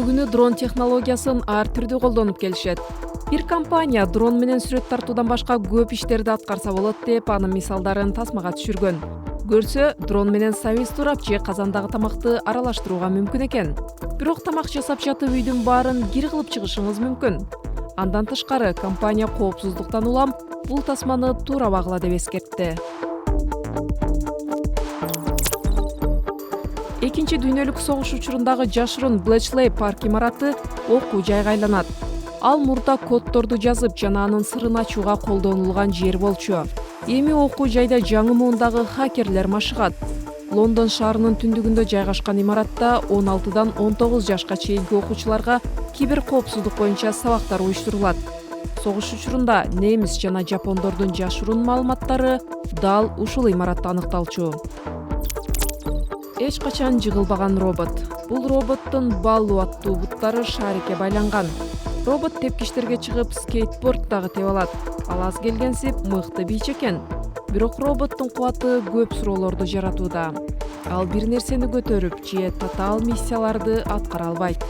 күнү дрон технологиясын ар түрдүү колдонуп келишет. Бир компания дрон менен сүрөт тартуудан башка көп иштерди аткарса болот деп анын мисалдарын тасмага түшүргөн. Көрсө, дрон менен сабиз турап же казандагы тамакты аралаштырууга мүмкүн экен. Бирок тамак жасап жатып үйдүн баарын кир кылып чыгышыңыз мүмкүн. Андан тышкары, компания коопсуздуктан улам бул тасманы туура багыла деп эскертти. Экинчи дүйнөлүк согуш учурундагы жашыруун Блэчлей парк имараты окуу жайга айланат. Ал мурда коддорду жазып жана анын сырын ачууга колдонулган жер болчу. Эми окуу жайда жаңы муундагы хакерлер машыгат. Лондон шаарынын түндүгүндө жайгашкан имаратта 16дан 19 жашка чейинки окуучуларга кибер коопсуздук боюнча сабактар уюштурулат. Согуш учурунда немис жана жапондордун жашыруун маалыматтары дал ушул имаратта аныкталчу. Эч качан жыгылбаган робот. Бул роботтун баллуу аттуу буттары шарикке байланган. Робот тепкичтерге чыгып, скейтборд дагы тебе алат. Ал аз келгенсип мыкты бийчи экен. Бирок роботтун кубаты көп суроолорду жаратууда. Ал бир нерсени көтөрүп же татаал миссияларды аткара албайт.